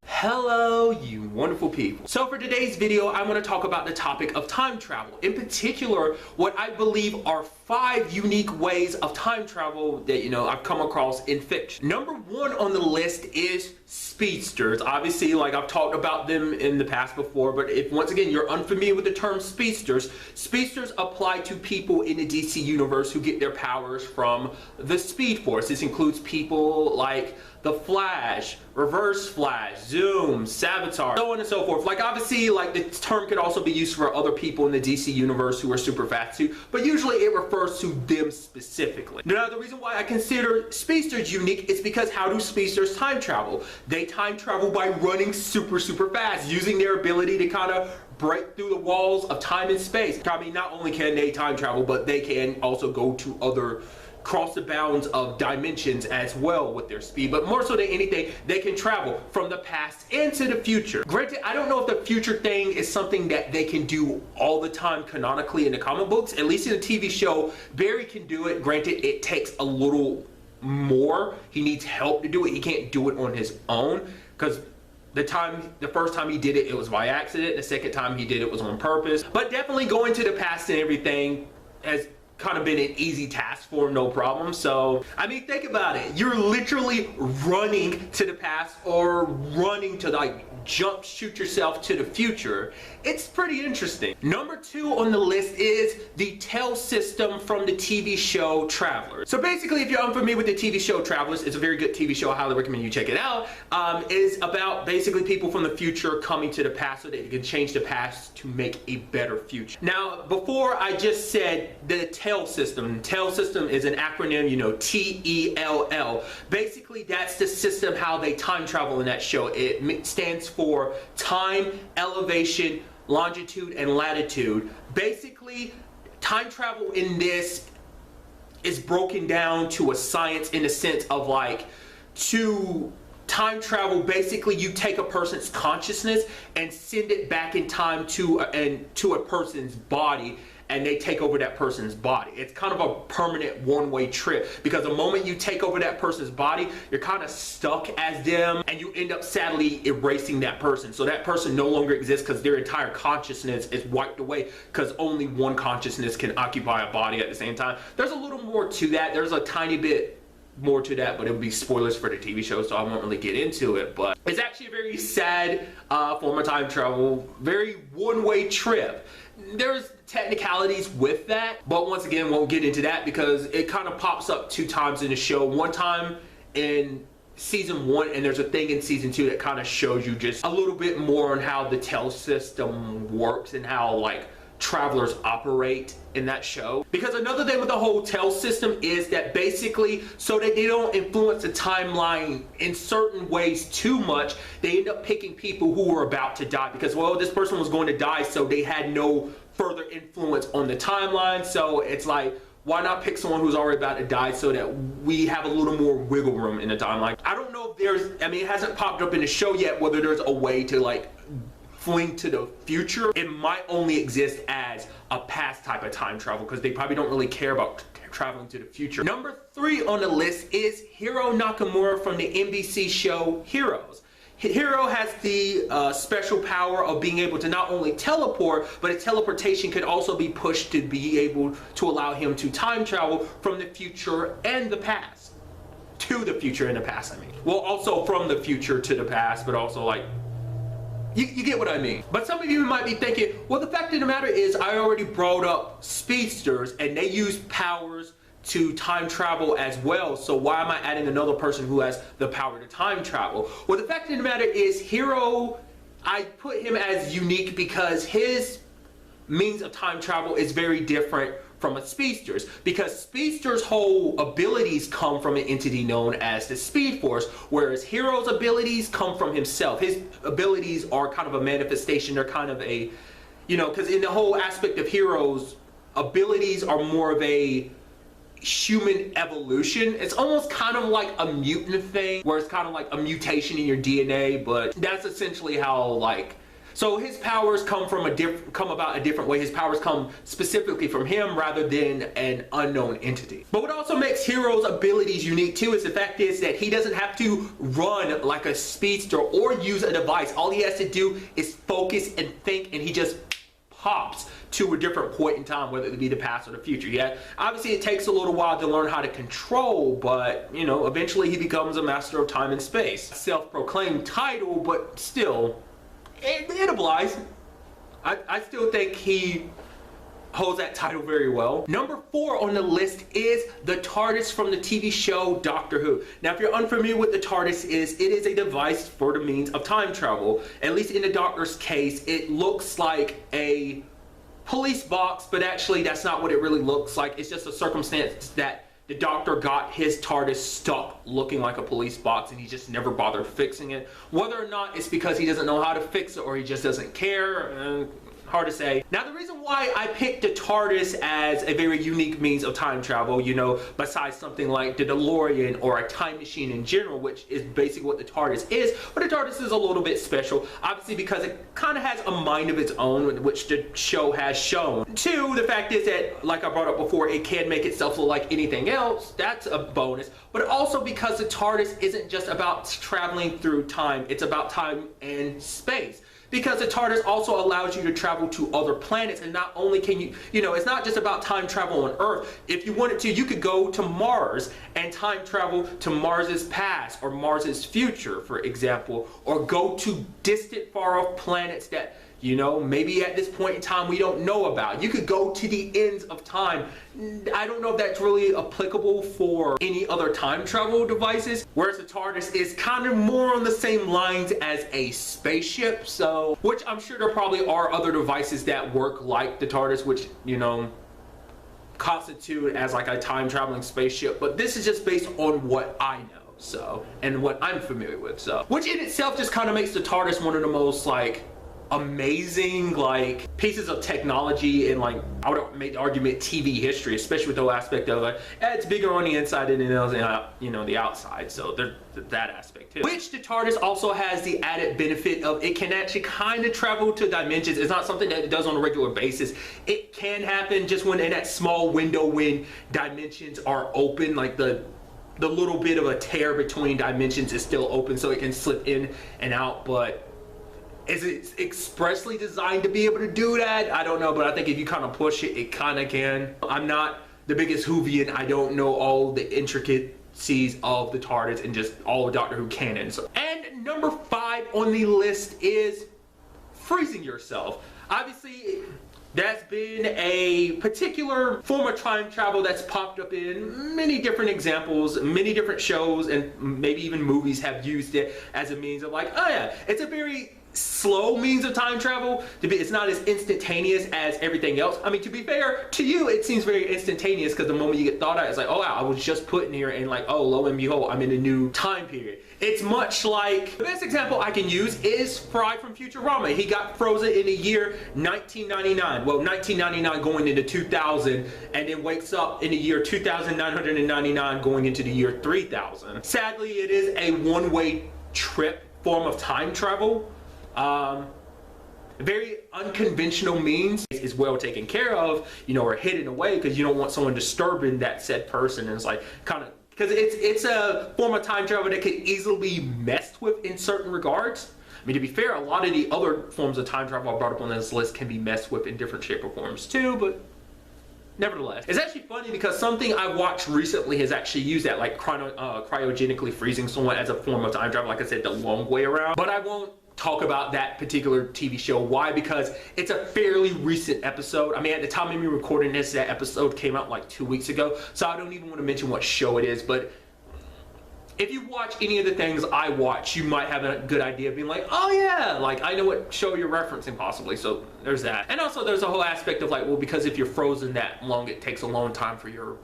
Hello, you wonderful people. So for today's video, I want to talk about the topic of time travel. In particular, what I believe are 5 unique ways of time travel that, I've come across in fiction. Number 1 on the list is speedsters. Obviously, like I've talked about them in the past before, but if once again you're unfamiliar with the term speedsters, speedsters apply to people in the DC universe who get their powers from the Speed Force. This includes people like the Flash, Reverse Flash, Zoom, Savitar, so on and so forth. Like obviously, like the term could also be used for other people in the DC universe who are super fast too, but usually it refers to them specifically. Now, the reason why I consider speedsters unique is because how do speedsters time travel? They time travel by running super fast, using their ability to kind of break through the walls of time and space. I mean, not only can they time travel, but they can also go to cross the bounds of dimensions as well with their speed. But more so than anything, they can travel from the past into the future. Granted, I don't know if the future thing is something that they can do all the time canonically in the comic books. At least in the TV show, Barry can do it. Granted, it takes a little more. He needs help to do it. He can't do it on his own, because the first time he did it, it was by accident. The second time he did it was on purpose. But definitely going to the past and everything has kind of been an easy task for him, no problem. So I mean, think about it. You're literally running to the past or running to shoot yourself to the future. It's pretty interesting. Number 2 on the list is the tell system from the TV show Travelers. So basically, if you're unfamiliar with the TV show Travelers, it's a very good TV show. I highly recommend you check it out. It's about basically people from the future coming to the past so that you can change the past to make a better future. Now, before I just said the tell system. Tell system is an acronym, TELL. Basically, that's the system how they time travel in that show. It stands for time, elevation, longitude, and latitude. Basically, time travel in this is broken down to a science in the sense of to time travel, basically you take a person's consciousness and send it back in time to a person's body, and they take over that person's body. It's kind of a permanent one-way trip, because the moment you take over that person's body, you're kind of stuck as them, and you end up sadly erasing that person. So that person no longer exists because their entire consciousness is wiped away, because only one consciousness can occupy a body at the same time. There's a little more to that. There's a tiny bit more to that, but it would be spoilers for the TV show, so I won't really get into it. But it's actually a very sad form of time travel, very one-way trip. There's technicalities with that, but once again, won't get into that because it kind of pops up 2 times in the show. One time in season 1, and there's a thing in season 2 that kind of shows you just a little bit more on how the tell system works and how travelers operate in that show. Because another thing with the whole tell system is that basically, so that they don't influence the timeline in certain ways too much, they end up picking people who were about to die, because well, this person was going to die, so they had no further influence on the timeline. So it's like, why not pick someone who's already about to die so that we have a little more wiggle room in the timeline? I don't know if it hasn't popped up in the show yet whether there's a way to fling to the future. It might only exist as a past type of time travel, because they probably don't really care about traveling to the future. Number 3 on the list is Hiro Nakamura from the NBC show Heroes. Hiro has the special power of being able to not only teleport, but his teleportation could also be pushed to be able to allow him to time travel from the future and the past. To the future and the past, I mean. Well, also from the future to the past, but also you get what I mean. But some of you might be thinking, well, the fact of the matter is I already brought up speedsters and they use powers to time travel as well, so why am I adding another person who has the power to time travel? Well, the fact of the matter is Hiro, I put him as unique because his means of time travel is very different from a speedster's, because speedster's whole abilities come from an entity known as the Speed Force, whereas Hiro's abilities come from himself. His abilities are kind of a manifestation. They're kind of a, because in the whole aspect of Hiro's abilities are more of a human evolution. It's almost kind of like a mutant thing, where it's kind of like a mutation in your DNA, but that's essentially how So his powers come about a different way. His powers come specifically from him rather than an unknown entity. But what also makes Hero's abilities unique too is the fact is that he doesn't have to run like a speedster or use a device. All he has to do is focus and think, and he just pops to a different point in time, whether it be the past or the future. Yeah, obviously it takes a little while to learn how to control, but you know, eventually he becomes a master of time and space. Self-proclaimed title, but still, it applies. I still think he holds that title very well. Number 4 on the list is the TARDIS from the TV show Doctor Who. Now, if you're unfamiliar with the TARDIS it is a device for the means of time travel. At least in the Doctor's case, it looks like a police box, but actually that's not what it really looks like. It's just a circumstance that the Doctor got his TARDIS stuck looking like a police box and he just never bothered fixing it. Whether or not it's because he doesn't know how to fix it or he just doesn't care, hard to say. Now, the reason why I picked the TARDIS as a very unique means of time travel, you know, besides something like the DeLorean or a time machine in general, which is basically what the TARDIS is, but the TARDIS is a little bit special, obviously because it kind of has a mind of its own, which the show has shown. 2, the fact is that, like I brought up before, it can make itself look like anything else. That's a bonus. But also because the TARDIS isn't just about traveling through time, it's about time and space. Because the TARDIS also allows you to travel to other planets, and not only can you know, it's not just about time travel on Earth. If you wanted to, you could go to Mars and time travel to Mars's past or Mars's future, for example, or go to distant, far off planets that, you know, maybe at this point in time we don't know about. You could go to the ends of time. I don't know if that's really applicable for any other time travel devices, whereas the TARDIS is kind of more on the same lines as a spaceship, so, which I'm sure there probably are other devices that work like the TARDIS, which, you know, constitute as like a time traveling spaceship, but this is just based on what I know, so, and what I'm familiar with, so, which in itself just kind of makes the TARDIS one of the most like amazing like pieces of technology and, like, I would make the argument TV history, especially with the whole aspect of like it's bigger on the inside than it is on, you know, the outside, so there's that aspect too. Which the TARDIS also has the added benefit of it can actually kind of travel to dimensions. It's not something that it does on a regular basis. It can happen just when in that small window when dimensions are open, like the little bit of a tear between dimensions is still open, so it can slip in and out. But is it expressly designed to be able to do that? I don't know, but I think if you kind of push it, it kind of can. I'm not the biggest Whovian. I don't know all the intricacies of the TARDIS and just all of Doctor Who canon. So, and number 5 on the list is freezing yourself. Obviously, that's been a particular form of time travel that's popped up in many different examples, many different shows, and maybe even movies have used it as a means of like, oh yeah, it's a very slow means of time travel. It's not as instantaneous as everything else. I mean, to be fair to you, it seems very instantaneous because the moment you get thought out, it's like, oh wow, I was just put in here and like, oh, lo and behold, I'm in a new time period. It's much like, the best example I can use is Fry from Futurama. He got frozen in the year 1999. Well, 1999 going into 2000, and then wakes up in the year 2999 going into the year 3000. Sadly, it is a one-way trip form of time travel. Very unconventional means is well taken care of, you know, or hidden away because you don't want someone disturbing that said person. And it's like kind of because it's a form of time travel that could easily be messed with in certain regards. I mean, to be fair, a lot of the other forms of time travel I brought up on this list can be messed with in different shape or forms too, but nevertheless, it's actually funny because something I watched recently has actually used that, like cryogenically freezing someone as a form of time travel. Like I said, the long way around. But I won't talk about that particular TV show. Why? Because it's a fairly recent episode. I mean, at the time of me recording this, that episode came out like 2 weeks ago, so I don't even want to mention what show it is. But if you watch any of the things I watch, you might have a good idea of being like, oh yeah, like I know what show you're referencing possibly. So there's that. And also there's a whole aspect of like, well, because if you're frozen that long, it takes a long time for your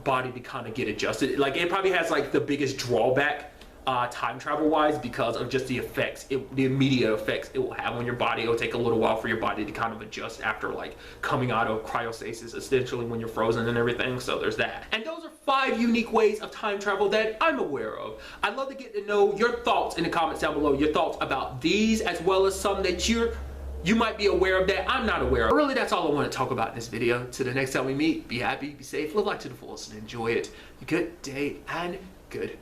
body to kind of get adjusted. Like it probably has like the biggest drawback time travel wise, because of just the effects, the immediate effects it will have on your body. It'll take a little while for your body to kind of adjust after like coming out of cryostasis, essentially when you're frozen and everything. So there's that. And those are 5 unique ways of time travel that I'm aware of. I'd love to get to know your thoughts in the comments down below, your thoughts about these, as well as some that you might be aware of that I'm not aware of. Really, that's all I want to talk about in this video. Till the next time we meet, be happy, be safe, live life to the fullest, and enjoy it. Good day and good